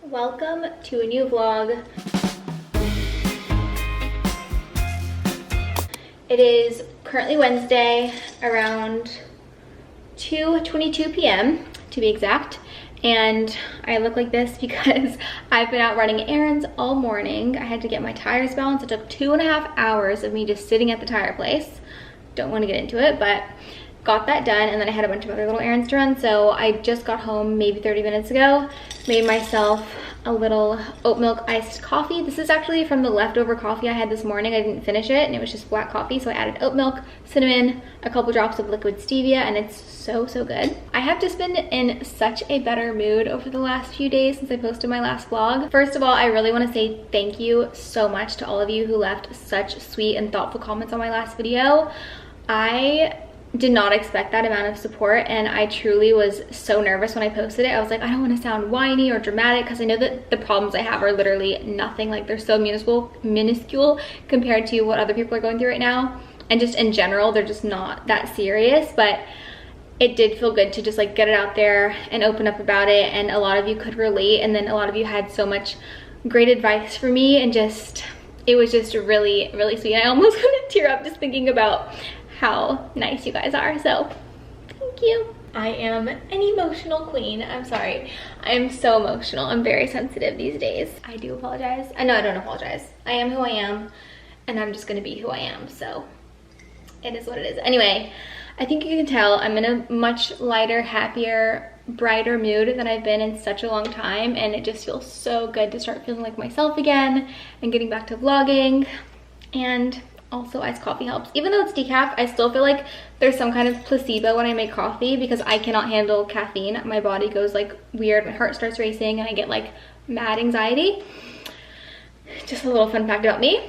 Welcome to a new vlog. It is currently Wednesday around 2:22 p.m. to be exact, and I look like this because I've been out running errands all morning. I had to get my tires balanced. It took 2.5 hours of me just sitting at the tire place. Don't want to get into it, but got that done, and then I had a bunch of other little errands to run. So I just got home maybe 30 minutes ago, made myself a little oat milk iced coffee. This is actually from the leftover coffee I had this morning. I didn't finish it and it was just black coffee, so I added oat milk, cinnamon, a couple drops of liquid stevia, and it's so good. I have just been in such a better mood over the last few days since I posted my last vlog. First of all, I really want to say thank you so much to all of you who left such sweet and thoughtful comments on my last video. I did not expect that amount of support, and I truly was so nervous when I posted it. I was like, I don't want to sound whiny or dramatic because I know that the problems I have are literally nothing. Like, they're so minuscule compared to what other people are going through right now, and just in general they're just not that serious. But it did feel good to just like get it out there and open up about it, and a lot of you could relate, and then a lot of you had so much great advice for me, and just it was just really sweet. I almost want to tear up just thinking about how nice you guys are, so thank you. I am an emotional queen. I'm sorry. I am so emotional. I'm very sensitive these days. I do apologize. I know I don't apologize. I am who I am, and I'm just gonna be who I am, so it is what it is. Anyway, I think you can tell I'm in a much lighter, happier, brighter mood than I've been in such a long time, and it just feels so good to start feeling like myself again and getting back to vlogging. And also, iced coffee helps. Even though it's decaf, I still feel like there's some kind of placebo when I make coffee because I cannot handle caffeine. My body goes like weird, my heart starts racing, and I get like mad anxiety. Just a little fun fact about me.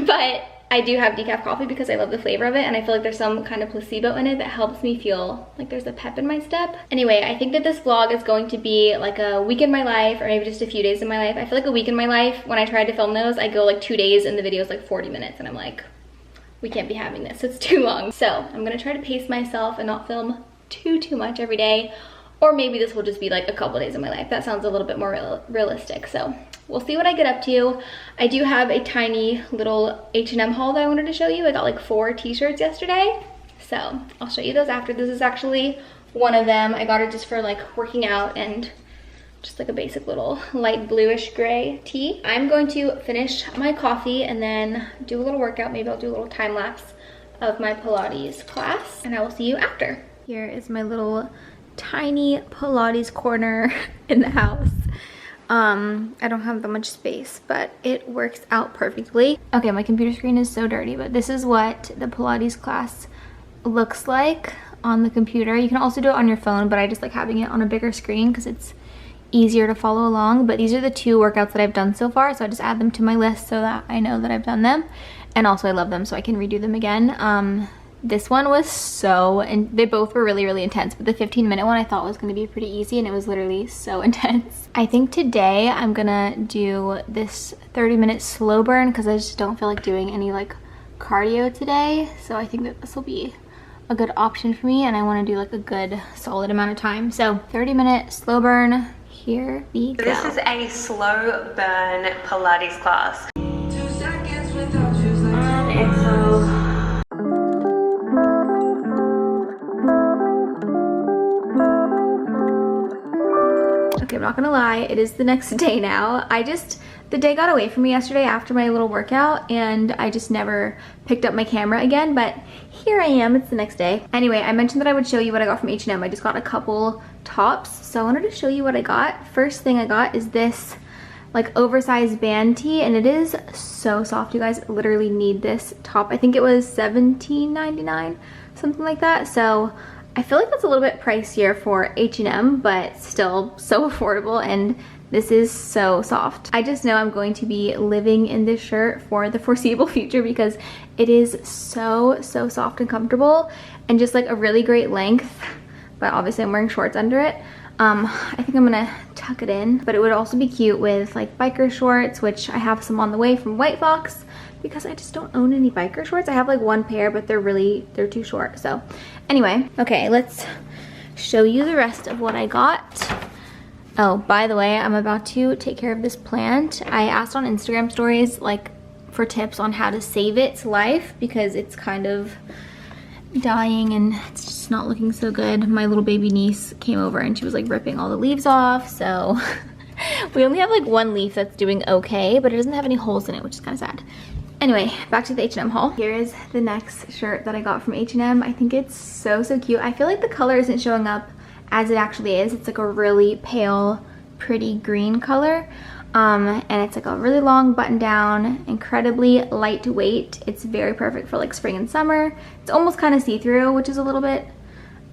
But I do have decaf coffee because I love the flavor of it, and I feel like there's some kind of placebo in it that helps me feel like there's a pep in my step. Anyway, I think that this vlog is going to be like a week in my life, or maybe just a few days in my life. I feel like a week in my life, when I tried to film those, I go like 2 days and the video is like 40 minutes, and I'm like, we can't be having this, it's too long. So I'm gonna try to pace myself and not film too much every day, or maybe this will just be like a couple days of my life. That sounds a little bit more realistic, so we'll see what I get up to. I do have a tiny little H&M haul that I wanted to show you. I got like 4 t-shirts yesterday, so I'll show you those after. This is actually one of them. I got it just for like working out, and just like a basic little light bluish gray tee. I'm going to finish my coffee and then do a little workout. Maybe I'll do a little time lapse of my Pilates class, and I will see you after. Here is my little tiny Pilates corner in the house. I don't have that much space, but it works out perfectly. Okay, my computer screen is so dirty, but this is what the Pilates class looks like on the computer. You can also do it on your phone, but I just like having it on a bigger screen because it's easier to follow along. But these are the 2 workouts that I've done so far, so I just add them to my list so that I know that I've done them, and also I love them so I can redo them again. This one was so, and they both were really intense, but the 15-minute one I thought was going to be pretty easy, and it was literally so intense. I think today I'm gonna do this 30-minute slow burn because I just don't feel like doing any like cardio today, so I think that this will be a good option for me, and I want to do like a good solid amount of time. So 30-minute slow burn. Here we go. This is a slow burn Pilates class. 2 seconds without you. Okay, I'm not gonna lie, it is the next day now. The day got away from me yesterday after my little workout, and I just never picked up my camera again, but here I am, it's the next day. Anyway, I mentioned that I would show you what I got from H&M. I just got a couple tops, so I wanted to show you what I got. First thing I got is this like oversized band tee, and it is so soft. You guys literally need this top. I think it was $17.99, something like that. So I feel like that's a little bit pricier for H&M, but still so affordable, and this is so soft. I just know I'm going to be living in this shirt for the foreseeable future because it is so soft and comfortable, and just like a really great length, but obviously I'm wearing shorts under it. I think I'm gonna tuck it in, but it would also be cute with like biker shorts, which I have some on the way from White Fox because I just don't own any biker shorts. I have like 1 pair, but they're too short. So anyway, okay, let's show you the rest of what I got. Oh, by the way, I'm about to take care of this plant. I asked on Instagram stories like for tips on how to save its life because it's kind of dying and it's just not looking so good. My little baby niece came over and she was like ripping all the leaves off, so we only have like one leaf that's doing okay, but it doesn't have any holes in it, which is kind of sad. Anyway, back to the H&M haul. Here is the next shirt that I got from H&M. I think it's so cute. I feel like the color isn't showing up as it actually is. It's like a really pale, pretty green color. And it's like a really long button down, incredibly lightweight. It's very perfect for like spring and summer. It's almost kind of see-through, which is a little bit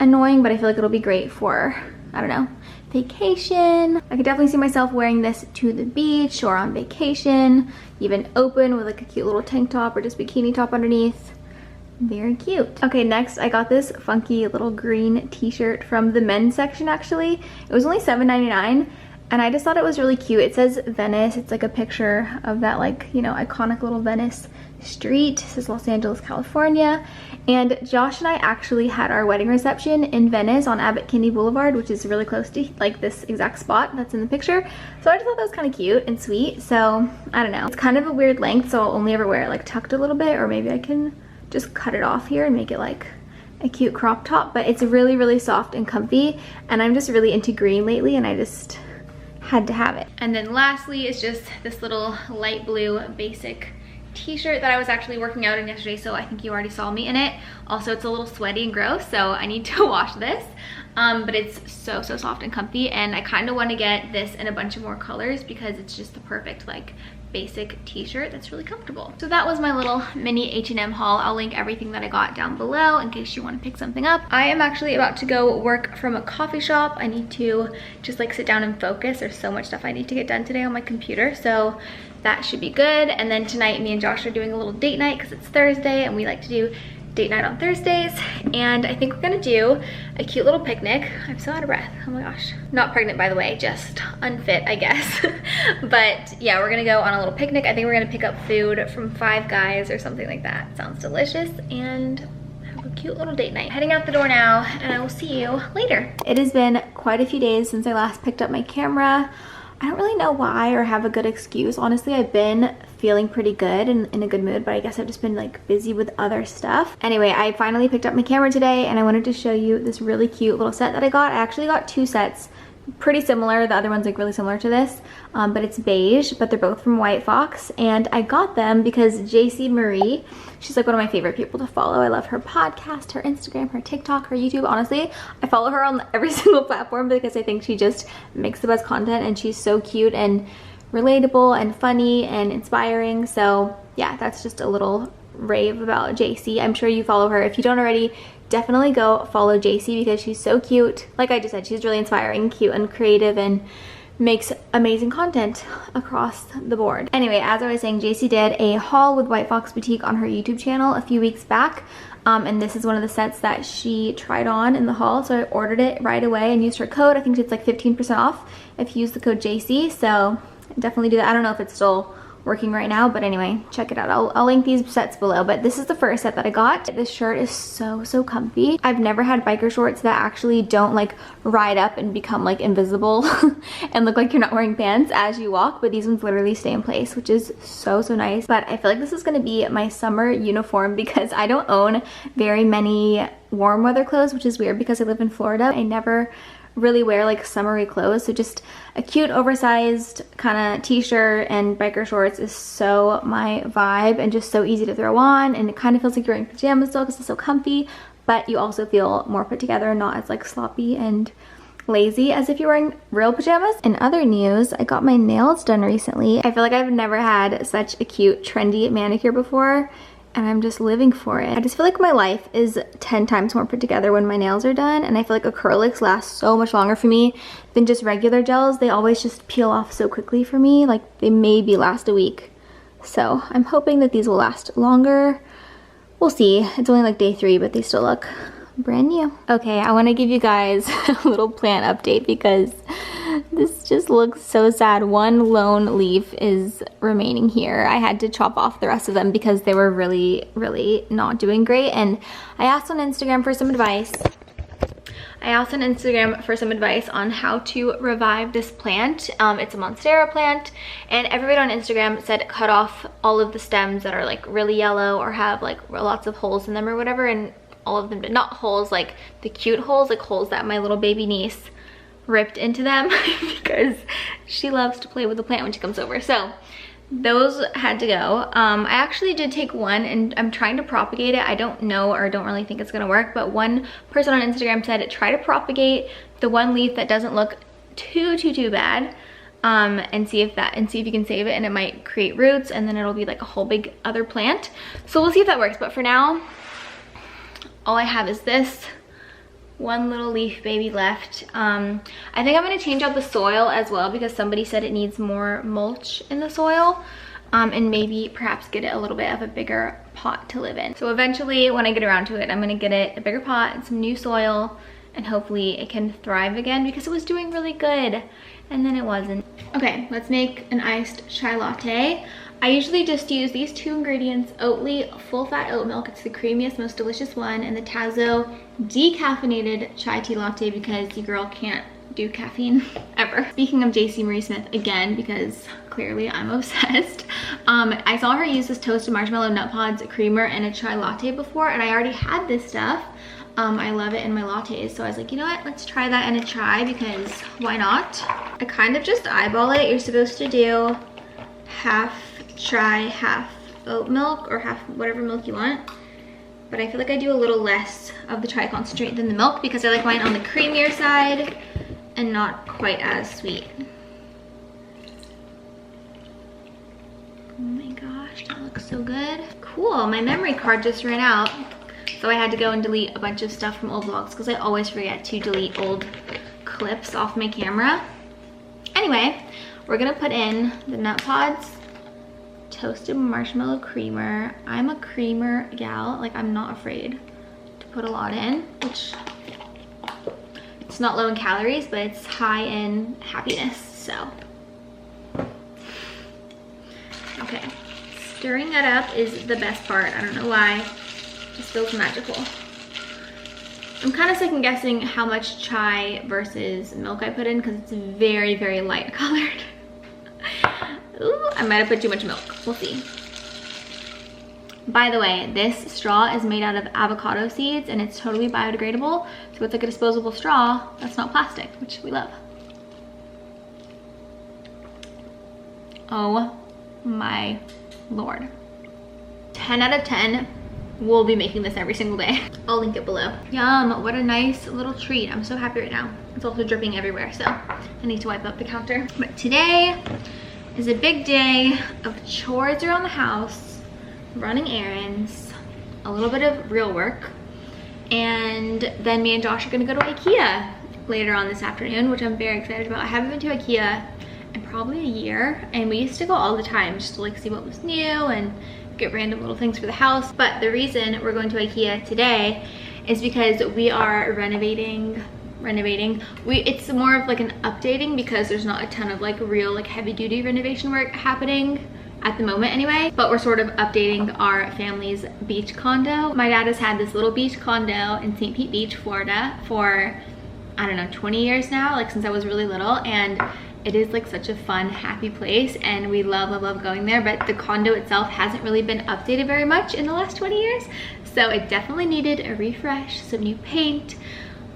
annoying, but I feel like it'll be great for, I don't know, vacation. I could definitely see myself wearing this to the beach or on vacation, even open with like a cute little tank top or just bikini top underneath. Very cute. Okay, next I got this funky little green t-shirt from the men's section actually. It was only $7.99 and I just thought it was really cute. It says Venice. It's like a picture of that like, you know, iconic little Venice street. This is Los Angeles, California. And Josh and I actually had our wedding reception in Venice on Abbot Kinney Boulevard, which is really close to like this exact spot that's in the picture. So I just thought that was kind of cute and sweet. So I don't know. It's kind of a weird length, so I'll only ever wear it like tucked a little bit, or maybe I can just cut it off here and make it like a cute crop top. But it's really soft and comfy, and I'm just really into green lately and I just had to have it. And then lastly is just this little light blue basic t-shirt that I was actually working out in yesterday, so I think you already saw me in it. Also, it's a little sweaty and gross, so I need to wash this. But it's so soft and comfy, and I kind of want to get this in a bunch of more colors because it's just the perfect like basic t-shirt that's really comfortable. So that was my little mini H&M haul. I'll link everything that I got down below in case you want to pick something up. I am actually about to go work from a coffee shop. I need to just like sit down and focus. There's so much stuff I need to get done today on my computer, so that should be good. And then tonight me and Josh are doing a little date night because it's Thursday and we like to do date night on Thursdays, and I think we're gonna do a cute little picnic. I'm so out of breath, oh my gosh. Not pregnant, by the way, just unfit, I guess. But yeah, we're gonna go on a little picnic. I think we're gonna pick up food from Five Guys or something like that. Sounds delicious, and have a cute little date night. Heading out the door now, and I will see you later. It has been quite a few days since I last picked up my camera. I don't really know why or have a good excuse. Honestly, I've been feeling pretty good and in a good mood, but I guess I've just been like busy with other stuff. Anyway, I finally picked up my camera today and I wanted to show you this really cute little set that I got. I actually got two sets, pretty similar. The other one's like really similar to this, but it's beige, but they're both from White Fox. And I got them because JC Marie, she's like one of my favorite people to follow. I love her podcast, her Instagram, her TikTok, her YouTube. Honestly, I follow her on every single platform because I think she just makes the best content, and she's so cute and relatable and funny and inspiring. So yeah, that's just a little rave about JC. I'm sure you follow her. If you don't already, definitely go follow JC because she's so cute. Like I just said, she's really inspiring, cute, and creative, and makes amazing content across the board. Anyway, as I was saying, JC did a haul with White Fox Boutique on her YouTube channel a few weeks back. And this is one of the sets that she tried on in the haul. So I ordered it right away and used her code. I think it's like 15% off if you use the code JC. So definitely do that. I don't know if it's still working right now, but anyway, check it out. I'll link these sets below, but this is the first set that I got. This shirt is so comfy. I've never had biker shorts that actually don't like ride up and become like invisible and look like you're not wearing pants as you walk, but these ones literally stay in place, which is so nice. But I feel like this is gonna be my summer uniform because I don't own very many warm weather clothes, which is weird because I live in Florida. I never really wear like summery clothes, so just a cute oversized kind of t-shirt and biker shorts is so my vibe, and just so easy to throw on, and it kind of feels like you're wearing pajamas still because it's so comfy, but you also feel more put together and not as like sloppy and lazy as if you're wearing real pajamas. In other news, I got my nails done recently. I feel like I've never had such a cute trendy manicure before, and I'm just living for it. I just feel like my life is 10 times more put together when my nails are done, and I feel like acrylics last so much longer for me than just regular gels. They always just peel off so quickly for me, like they maybe last a week. So I'm hoping that these will last longer. We'll see. It's only like day 3, but they still look brand new. Okay, I want to give you guys a little plant update because this just looks so sad. One lone leaf is remaining here. I had to chop off the rest of them because they were really not doing great, and I asked on Instagram for some advice. I asked on Instagram for some advice on how to revive this plant. It's a Monstera plant, and everybody on Instagram said cut off all of the stems that are like really yellow or have like lots of holes in them or whatever, and all of them did. Not holes like the cute holes, like holes that my little baby niece ripped into them because she loves to play with the plant when she comes over. So those had to go. I actually did take one and I'm trying to propagate it. I don't know, or don't really think it's gonna work, but one person on Instagram said try to propagate the one leaf that doesn't look too bad, and see if you can save it, and it might create roots, and then it'll be like a whole big other plant. So we'll see if that works, but for now all I have is this one little leaf baby left. I think I'm gonna change out the soil as well because somebody said it needs more mulch in the soil, and maybe perhaps get it a little bit of a bigger pot to live in. So eventually when I get around to it, I'm gonna get it a bigger pot and some new soil, and hopefully it can thrive again because it was doing really good and then it wasn't. Okay, let's make an iced chai latte. I usually just use these 2 ingredients: Oatly full fat oat milk, it's the creamiest, most delicious one, and the Tazo decaffeinated chai tea latte because your girl can't do caffeine ever. Speaking of JC Marie Smith again, because clearly I'm obsessed, I saw her use this toasted marshmallow nut pods creamer in a chai latte before, and I already had this stuff. I love it in my lattes, so I was like, you know what, let's try that in a chai because why not? I kind of just eyeball it. You're supposed to do half chai, half oat milk, or half whatever milk you want, but I feel like I do a little less of the chai concentrate than the milk because I like mine on the creamier side and not quite as sweet. Oh my gosh, that looks so good. Cool, my memory card just ran out, so I had to go and delete a bunch of stuff from old vlogs because I always forget to delete old clips off my camera. Anyway, we're gonna put in the nut pods, toasted marshmallow creamer. I'm a creamer gal, like I'm not afraid to put a lot in, which it's not low in calories, but it's high in happiness, so. Okay, stirring that up is the best part. I don't know why, it just feels magical. I'm kind of second guessing how much chai versus milk I put in because it's very light colored. Ooh, I might have put too much milk. We'll see. By the way, this straw is made out of avocado seeds and it's totally biodegradable. So it's like a disposable straw that's not plastic, which we love. Oh my Lord. 10 out of 10. We'll be making this every single day. I'll link it below. Yum, what a nice little treat. I'm so happy right now. It's also dripping everywhere, so I need to wipe up the counter. But today is a big day of chores around the house, running errands, a little bit of real work, and then me and Josh are gonna go to IKEA later on this afternoon, which I'm very excited about. I haven't been to IKEA in probably a year, and we used to go all the time just to like see what was new and get random little things for the house. But the reason we're going to IKEA today is because we are renovating. It's more of like an updating because there's not a ton of like real like heavy duty renovation work happening at the moment anyway, but we're sort of updating our family's beach condo. My dad has had this little beach condo in St. Pete Beach, Florida for, I don't know, 20 years now, like since I was really little, and it is like such a fun, happy place, and we love going there, but the condo itself hasn't really been updated very much in the last 20 years, so it definitely needed a refresh, some new paint,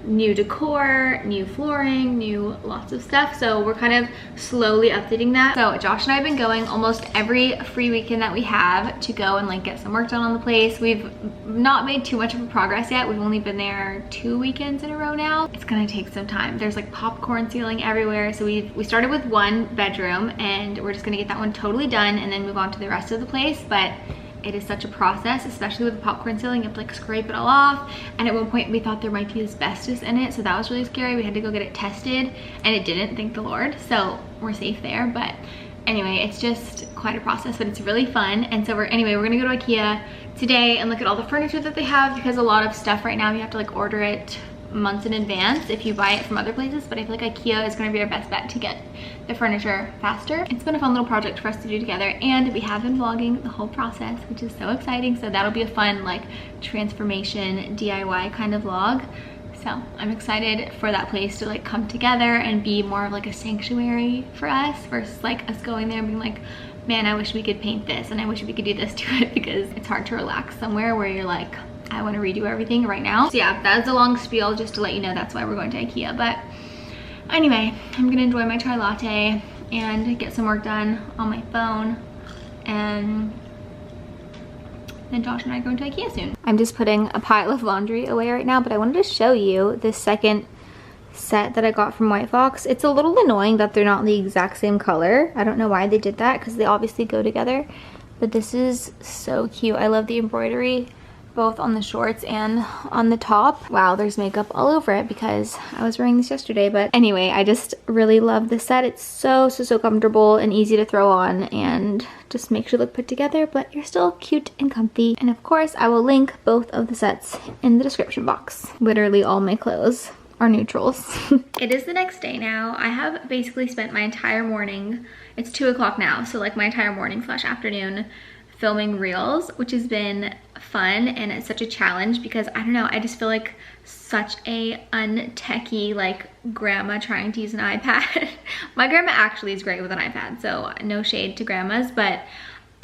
new decor, new flooring, new lots of stuff. So we're kind of slowly updating that. So Josh and I have been going almost every free weekend that we have to go and like get some work done on the place. We've not made too much of a progress yet. We've only been there 2 weekends in a row now. It's gonna take some time. There's like popcorn ceiling everywhere. So we started with 1 bedroom and we're just gonna get that one totally done and then move on to the rest of the place. But it is such a process, especially with the popcorn ceiling. You have to like scrape it all off, and at one point we thought there might be asbestos in it, so that was really scary. We had to go get it tested and it didn't, thank the Lord, so we're safe there. But anyway, it's just quite a process, but it's really fun. And so we're gonna go to IKEA today and look at all the furniture that they have, because a lot of stuff right now you have to like order it months in advance if you buy it from other places, but I feel like IKEA is going to be our best bet to get the furniture faster. It's been a fun little project for us to do together, and we have been vlogging the whole process, which is so exciting. So that'll be a fun like transformation DIY kind of vlog. So I'm excited for that place to like come together and be more of like a sanctuary for us versus like us going there and being like, man, I wish we could paint this and I wish we could do this to it, because it's hard to relax somewhere where you're like, I want to redo everything right now. So yeah, that's a long spiel just to let you know that's why we're going to IKEA. But anyway, I'm gonna enjoy my chai latte and get some work done on my phone, and then Josh and I are going to IKEA soon. I'm just putting a pile of laundry away right now, but I wanted to show you this second set that I got from White Fox. It's a little annoying that they're not the exact same color. I don't know why they did that, because they obviously go together, but this is so cute. I love the embroidery both on the shorts and on the top. Wow, there's makeup all over it because I was wearing this yesterday. But anyway, I just really love this set. It's so comfortable and easy to throw on and just makes you look put together, but you're still cute and comfy. And of course, I will link both of the sets in the description box. Literally all my clothes are neutrals. It is the next day now. I have basically spent my entire morning, it's 2 o'clock now, so like my entire morning / afternoon filming reels, which has been fun, and it's such a challenge because I don't know, I just feel like such a untechy like grandma trying to use an iPad. My grandma actually is great with an iPad, so no shade to grandmas, but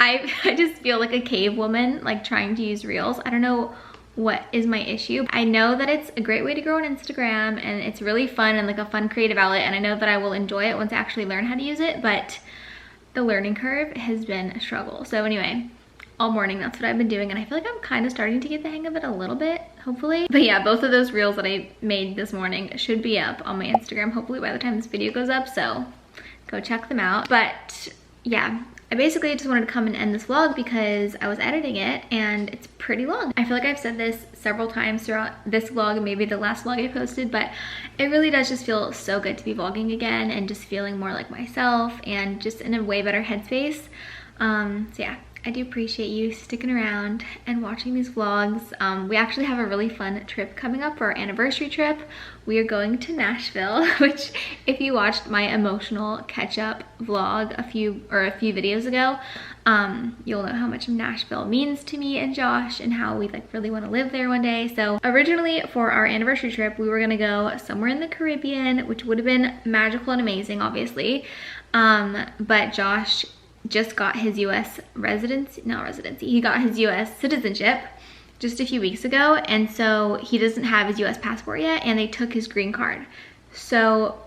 I just feel like a cave woman like trying to use reels. I don't know what is my issue. I know that it's a great way to grow on Instagram and it's really fun and like a fun creative outlet, and I know that I will enjoy it once I actually learn how to use it, but the learning curve has been a struggle. So anyway, all morning that's what I've been doing, and I feel like I'm kind of starting to get the hang of it a little bit, hopefully. But yeah, both of those reels that I made this morning should be up on my Instagram hopefully by the time this video goes up, so go check them out. But yeah, I basically just wanted to come and end this vlog because I was editing it and it's pretty long. I feel like I've said this several times throughout this vlog and maybe the last vlog I posted, but it really does just feel so good to be vlogging again and just feeling more like myself and just in a way better headspace. So yeah, I do appreciate you sticking around and watching these vlogs. We actually have a really fun trip coming up for our anniversary trip. We are going to Nashville, which if you watched my emotional catch-up vlog a few videos ago, you'll know how much Nashville means to me and Josh and how we like really want to live there one day. So originally for our anniversary trip, we were gonna go somewhere in the Caribbean, which would have been magical and amazing, obviously. But Josh just got his US he got his US citizenship just a few weeks ago, and so he doesn't have his US passport yet, and they took his green card. So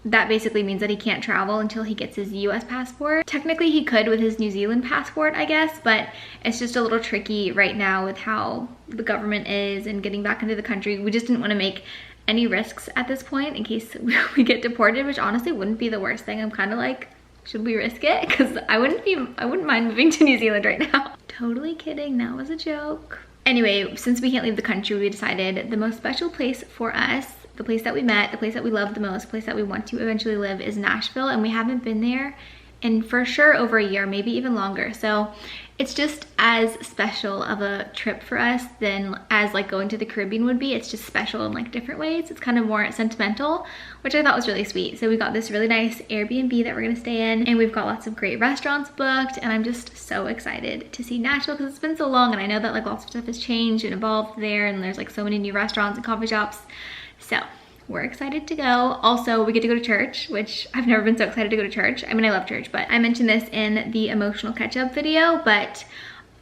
that basically means that he can't travel until he gets his US passport. Technically he could with his New Zealand passport, I guess, but it's just a little tricky right now with how the government is and getting back into the country. We just didn't want to make any risks at this point in case we get deported, which honestly wouldn't be the worst thing. I'm kind of like, should we risk it? Because I wouldn't mind moving to New Zealand right now. Totally kidding, that was a joke. Anyway, since we can't leave the country, we decided the most special place for us, the place that we met, the place that we love the most, the place that we want to eventually live is Nashville, and we haven't been there in for sure over a year, maybe even longer. So it's just as special of a trip for us than as like going to the Caribbean would be. It's just special in like different ways. It's kind of more sentimental, which I thought was really sweet. So we got this really nice Airbnb that we're gonna stay in, and we've got lots of great restaurants booked, and I'm just so excited to see Nashville because it's been so long, and I know that like lots of stuff has changed and evolved there, and there's like so many new restaurants and coffee shops. So we're excited to go. Also, we get to go to church, which I've never been so excited to go to church. I mean, I love church, but I mentioned this in the emotional catch-up video, but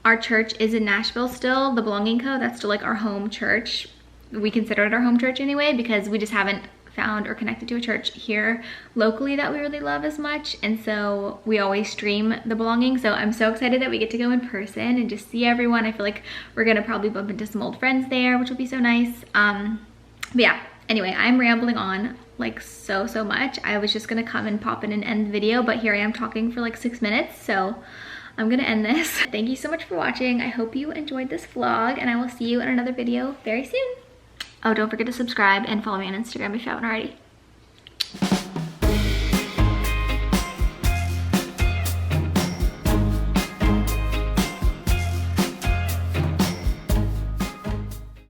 our church is in Nashville still, the Belonging Co. That's still like our home church. We consider it our home church anyway, because we just haven't found or connected to a church here locally that we really love as much, and so we always stream the Belonging. So I'm so excited that we get to go in person and just see everyone. I feel like we're gonna probably bump into some old friends there, which will be so nice. But yeah, anyway, I'm rambling on like so much. I was just gonna come and pop in and end the video, but here I am talking for like 6 minutes, so I'm gonna end this. Thank you so much for watching. I hope you enjoyed this vlog, and I will see you in another video very soon. Oh, don't forget to subscribe and follow me on Instagram if you haven't already.